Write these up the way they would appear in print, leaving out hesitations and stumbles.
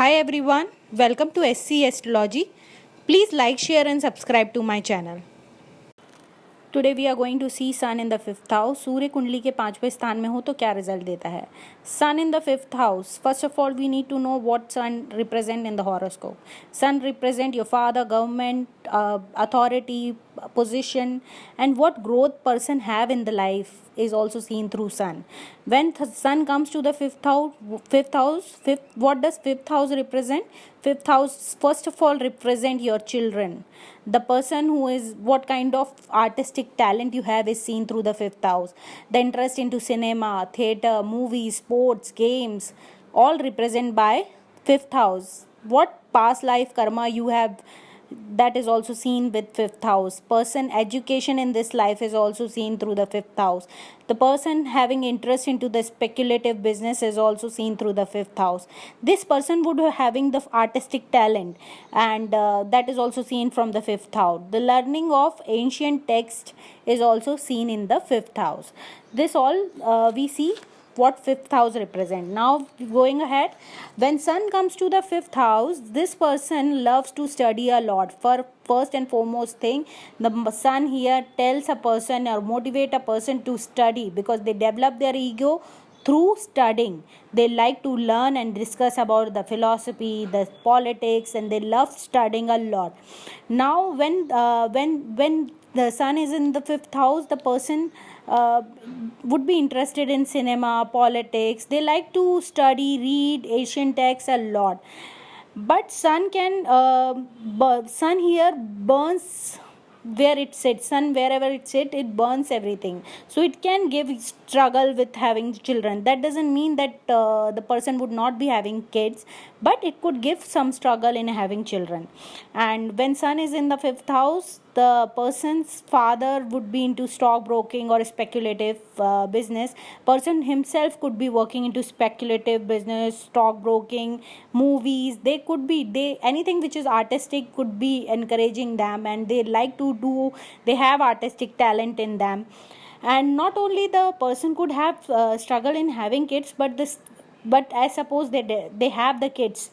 Hi everyone, welcome to SC Astrology. Please like, share and subscribe to my channel. Today we are going to see sun in the fifth house. सूर्य कुंडली के 5वें स्थान में हो तो क्या रिजल्ट देता है. Sun in the fifth house. First of all we need to know what sun represent in the horoscope. Sun represent your father, government, authority, position, and what growth person have in the life is also seen through sun. When sun comes to the fifth house, what does fifth house represent? Fifth house first of all represent your children. The person who is, what kind of artistic talent you have is seen through the fifth house. The interest into cinema, theater, movies, sports, games, all represent by fifth house. What past life karma you have, that is also seen with fifth house. Person education in this life is also seen through the fifth house. The person having interest into the speculative business is also seen through the fifth house. This person would be having the artistic talent, and that is also seen from the fifth house. The learning of ancient text is also seen in the fifth house. This all we see what fifth house represent. Now going ahead, when sun comes to the fifth house, this person loves to study a lot. For first and foremost thing, the sun here tells a person or motivate a person to study, because they develop their ego through studying. They like to learn and discuss about the philosophy, the politics, and they love studying a lot. Now when the sun is in the fifth house, the person would be interested in cinema, politics. They like to study, read ancient texts a lot. But sun here burns where it sits. Sun, wherever it sits, it burns everything. So it can give struggle with having children. That doesn't mean that the person would not be having kids, but it could give some struggle in having children. And when sun is in the fifth house, the person's father would be into stockbroking or speculative business. Person himself could be working into speculative business, stockbroking, movies. They anything which is artistic could be encouraging them, and they like to do. They have artistic talent in them. And not only the person could have struggle in having kids, but I suppose they have the kids.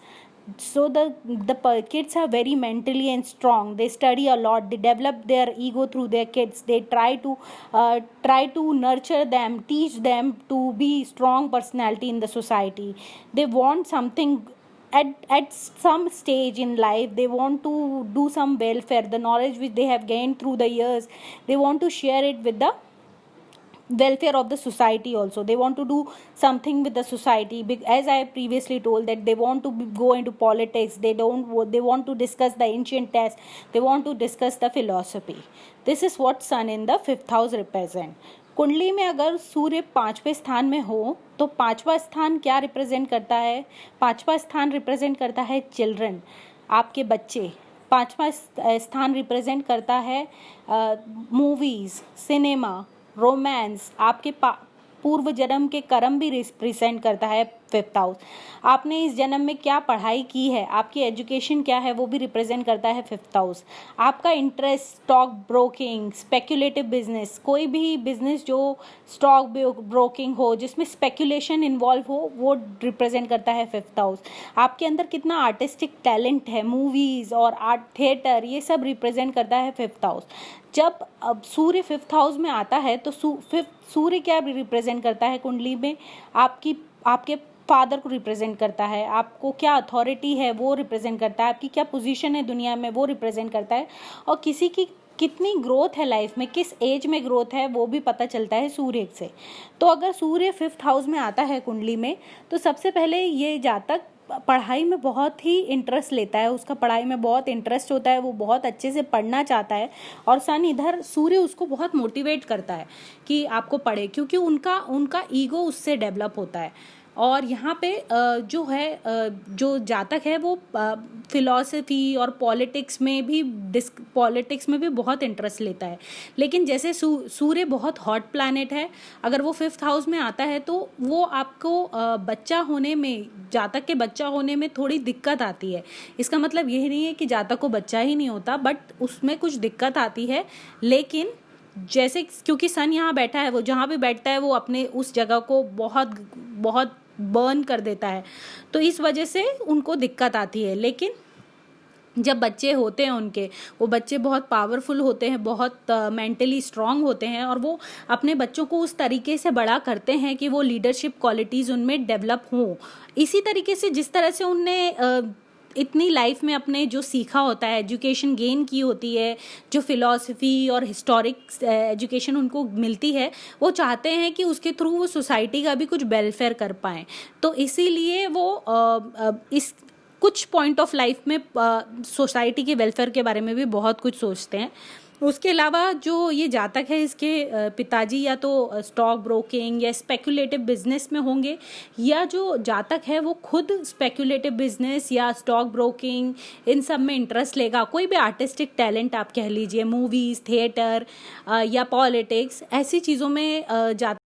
So the kids are very mentally and strong. They study a lot. They develop their ego through their kids. They try to nurture them, teach them to be strong personality in the society. They want something at some stage in life. They want to do some welfare. The knowledge which they have gained through the years, they want to share it with the welfare of the society. Also they want to do something with the society. As I previously told, that they want to go into politics. They want to discuss the ancient texts. They want to discuss the philosophy. This is what sun in the fifth house represent. कुंडली में अगर सूर्य 5वें स्थान में हो तो 5वां स्थान क्या रिप्रेजेंट करता है. 5वां स्थान रिप्रेजेंट करता है चिल्ड्रन, आपके बच्चे. 5वां स्थान रिप्रेजेंट करता है मूवीज, सिनेमा, रोमांस. आपके पूर्व जन्म के कर्म भी रिप्रेजेंट करता है फिफ्थ हाउस. आपने इस जन्म में क्या पढ़ाई की है, आपकी एजुकेशन क्या है, वो भी रिप्रेजेंट करता है फिफ्थ हाउस. आपका interest stock broking, speculative business, कोई भी बिजनेस जो स्टॉक ब्रोकिंग हो, जिसमें स्पेक्यूलेशन इन्वॉल्व हो, वो रिप्रेजेंट करता है फिफ्थ हाउस. आपके अंदर कितना आर्टिस्टिक टैलेंट है, मूवीज और आर्ट, थिएटर, ये सब रिप्रेजेंट करता है फिफ्थ हाउस. जब अब सूर्य फिफ्थ हाउस में आता है तो सूर्य क्या रिप्रेजेंट करता है कुंडली में, आपके फादर को रिप्रेजेंट करता है. आपको क्या अथॉरिटी है वो रिप्रेजेंट करता है. आपकी क्या पोजीशन है दुनिया में वो रिप्रेजेंट करता है. और किसी की कितनी ग्रोथ है लाइफ में, किस एज में ग्रोथ है, वो भी पता चलता है सूर्य से. तो अगर सूर्य फिफ्थ हाउस में आता है कुंडली में, तो सबसे पहले ये जातक पढ़ाई में बहुत ही इंटरेस्ट लेता है. उसका पढ़ाई में बहुत इंटरेस्ट होता है, वो बहुत अच्छे से पढ़ना चाहता है. और सन इधर सूर्य उसको बहुत मोटिवेट करता है कि आपको पढ़े, क्योंकि उनका ईगो उससे डेवलप होता है. और यहाँ पे जो है जो जातक है वो फिलॉसफी और पॉलिटिक्स में भी बहुत इंटरेस्ट लेता है. लेकिन जैसे सूर्य बहुत हॉट प्लैनेट है, अगर वो फिफ्थ हाउस में आता है तो वो आपको बच्चा होने में, जातक के बच्चा होने में थोड़ी दिक्कत आती है. इसका मतलब यही नहीं है कि जातक को बच्चा ही नहीं होता, बट उसमें कुछ दिक्कत आती है. लेकिन जैसे क्योंकि सन यहाँ बैठा है, वो जहाँ भी बैठता है वो अपने उस जगह को बहुत बहुत बर्न कर देता है, तो इस वजह से उनको दिक्कत आती है। लेकिन जब बच्चे होते हैं उनके, वो बच्चे बहुत पावरफुल होते हैं, बहुत मेंटली स्ट्रांग होते हैं, और वो अपने बच्चों को उस तरीके से बड़ा करते हैं कि वो लीडरशिप क्वालिटीज़ उनमें डेवलप हों। इसी तरीके से जिस तरह से उनने इतनी लाइफ में अपने जो सीखा होता है, एजुकेशन गेन की होती है, जो फिलॉसफी और हिस्टोरिक एजुकेशन उनको मिलती है, वो चाहते हैं कि उसके थ्रू वो सोसाइटी का भी कुछ वेलफेयर कर पाएँ। तो इसीलिए वो इस कुछ पॉइंट ऑफ लाइफ में सोसाइटी के वेलफेयर के बारे में भी बहुत कुछ सोचते हैं। उसके अलावा जो ये जातक है, इसके पिताजी या तो स्टॉक ब्रोकिंग या स्पेकुलेटिव बिजनेस में होंगे, या जो जातक है वो खुद स्पेकुलेटिव बिजनेस या स्टॉक ब्रोकिंग इन सब में इंटरेस्ट लेगा। कोई भी आर्टिस्टिक टैलेंट आप कह लीजिए, मूवीज़, थिएटर या पॉलिटिक्स, ऐसी चीज़ों में जातक